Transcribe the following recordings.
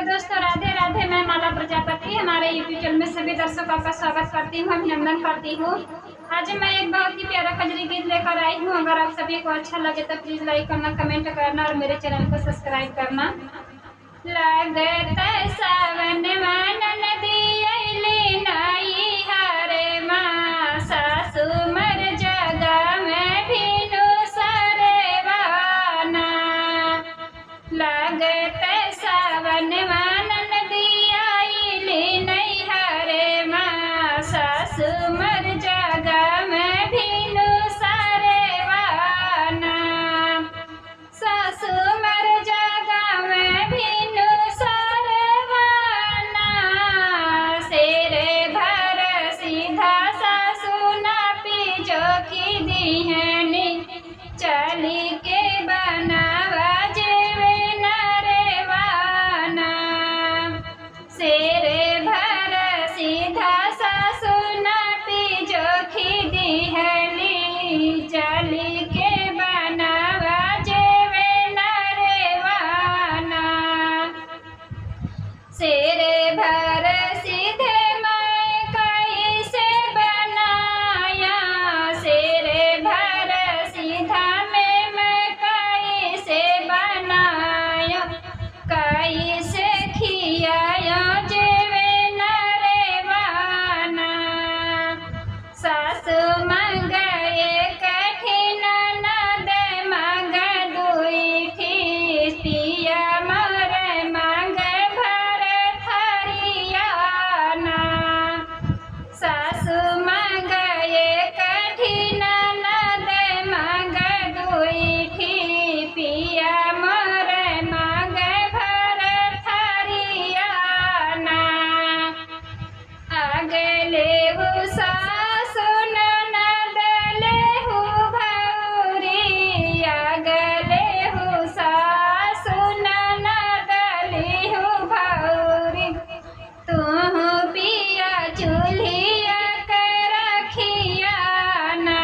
दोस्तों, राधे राधे। मैं माला प्रजापति हमारे यूट्यूब चैनल में सभी दर्शकों का स्वागत करती हूँ, अभिनंदन करती हूँ। आज मैं एक बहुत ही प्यारा कजरी गीत लेकर आई हूँ। अगर आप सभी को अच्छा लगे तो प्लीज लाइक करना, कमेंट करना और मेरे चैनल को सब्सक्राइब करना। लगत सावन मन नदी अइली नाई हरे माँ, सासु मर जगा में भीनु सरेवाना। लगत सावन मन नदी अइली नाई हरे माँ, सासु मर जगा में भीनु सरेवाना। सासु मर जगा में भीनु सरेवाना। शेरे भर सीधा सासु ना पीजो की दीहनी, चली के बनावा जेवे नरेवाना। शेरे भर सीधा सासु ना पीजो की दीहनी, चली के बनावा जेवे नरेवाना। शेरे भर सीधे मैं कैसे बनाया, शेरे भर सीधा में मैं कैसे बनाया, कैसे खियाया जेवे नरेवाना। सासु मंगए कठिन नद मंग दुई थी, पिया मोर मंग भर थरियाना। सासु मंगए कठिन नद मंग दुई थी, पिया मोर मंग भर थरियाना। अगले हु सासु ननद लेहु भौरी, अगले हु सासु ननद लेहु भौरी। तुहु पिया चूल्हिया के रखियाना।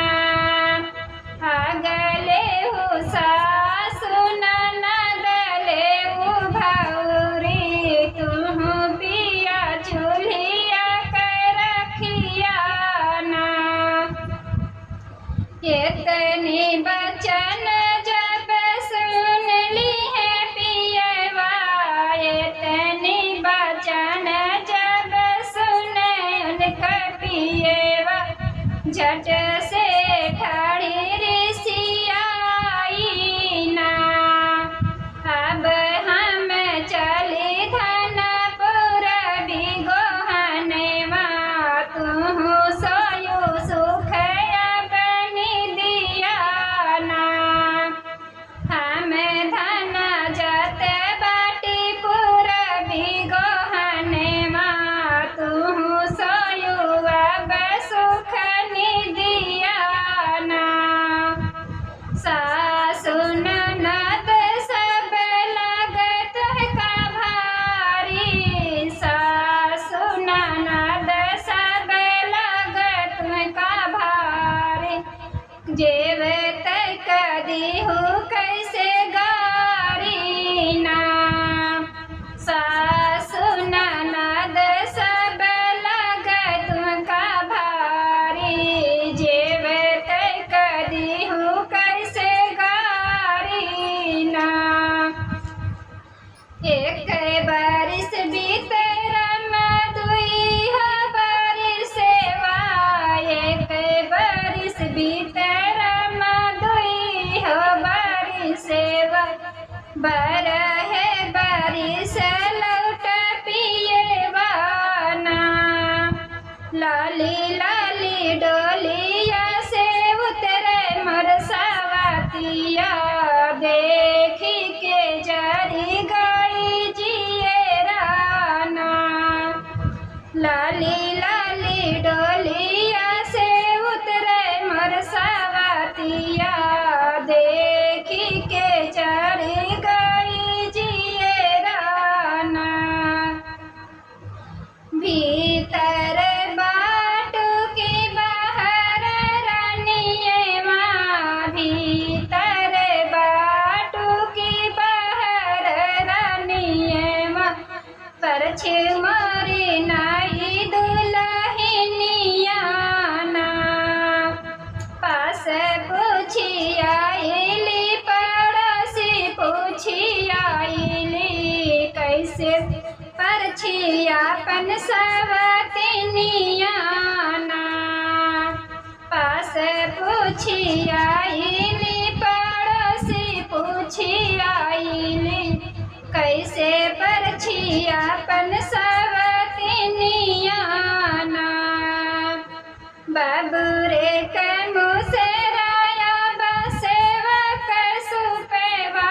अगले हु सासु ननद लेहु भौरी, तुहु पिया चूल्हिया के रखियाना। इतनी बचन जब सुन ली है पियवा, इतनी बचन जब सुने उनका पियवा, झट से ठाड़ी ऋषिया आई ना। अब हम चली धनपुर बिगोहनवा, तुहु सोयु सुख बनी दियाना। हम धन जत बाटी पुर बिगोहनवा, तुहु सोयु अब सुख निदिया। परछे मारे नाई दुल्हनिया ना पास पूछी आइली पड़ोसी पूछी आइली कैसे परछी अपन सवतनिया ना पास पूछी आइली पड़ोसी पूछी आइली कैसे परछी अपन सवतनिया ना बाबू रे मुसराया बसेवा कसुपेवा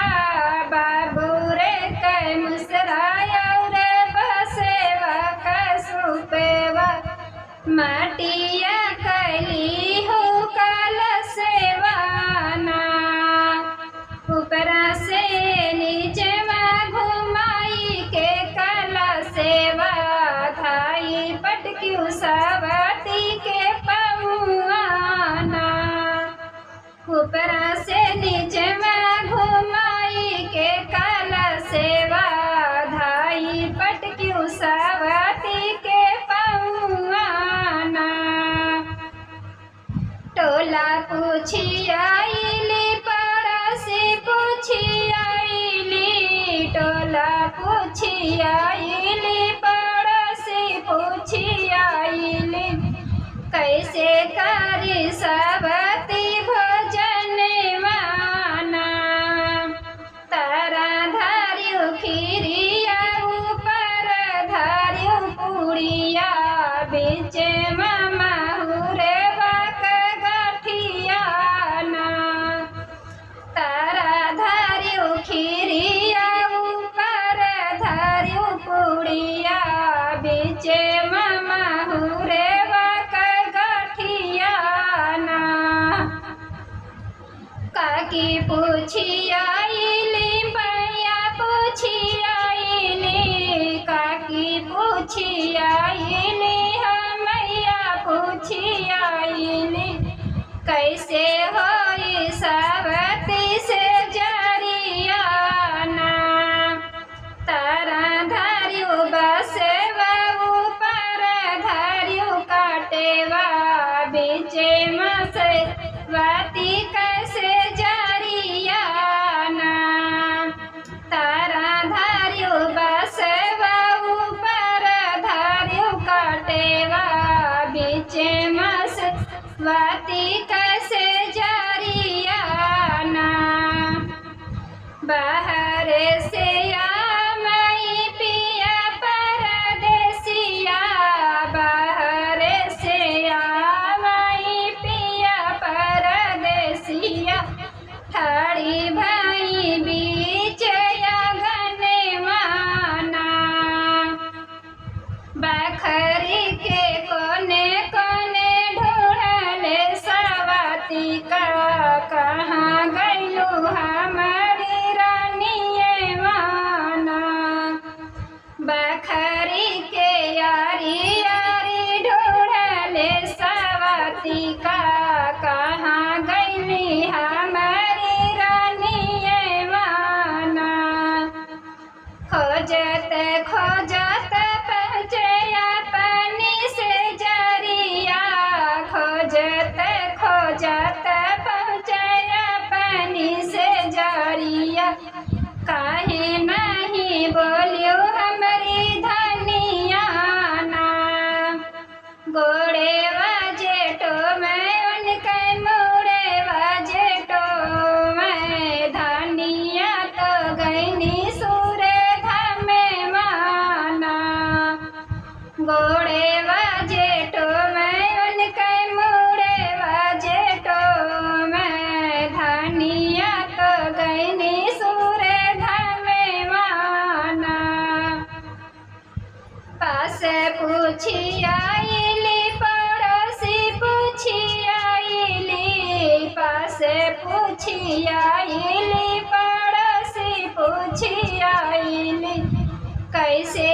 बाबू रे मुसराया रे बसेवा कसुपेवा माटिया कैली हो कल सेवाना ऊपरा से नीचे में घुमाई के कला सेवा धाई पटकी सवती के पमुआना ऊपरा से नीचे में घुमाई के कला सेवा धाई पटकी सवती के पमुआना टोला पूछी आइली पड़ोसी पूछी आइली टोला पूछी आइली पड़ोसी पूछी आइली कैसे करी सवती भोजन माना तारा धारियो खीरिया ऊपर धारियो पूड़िया बीच मामा हुरे खीरिया ऊपर धारियो पूड़िया बीचे मामा हुरे गठिया ना काकी पूछी आइली भैया पूछी आइली काकी पूछी आइली मैया पूछी आइली कैसे होई सवती से तारा धारियो बसेवा ऊपर धारियो काटेवा बीचे मसवाती कैसे जारिया ना तारा धारियो बसेवा ऊपर धारियो काटेवा बीचे मसवाती कैसे जारिया ना बाहर से ठाड़ी भाई बीच गने माना बखरी के कोने कोने ढूंढले सवती का कहाँ गइलू हमारी रानी माना बखरी के यारी यारी ढूंढले सवती का कहाँ गइली हमारी खोजत खोजत पहुँचया पानी से जरिया खोजत खोजत पहुँचया पानी से जरिया काहे नहीं बोलियो हमारी धनिया ना गोड़े वाजे टो में उनके मोड़े वाजे टो में धनिया तो गईनी गोड़े वाजे टो में उनके मुड़े वाजे टो में धनिया तो गईनी सूरे धमे माना पास पूछी आइली पड़ोसी पूछी आइली पास पूछी आइली पड़ोसी पूछी आइली कैसे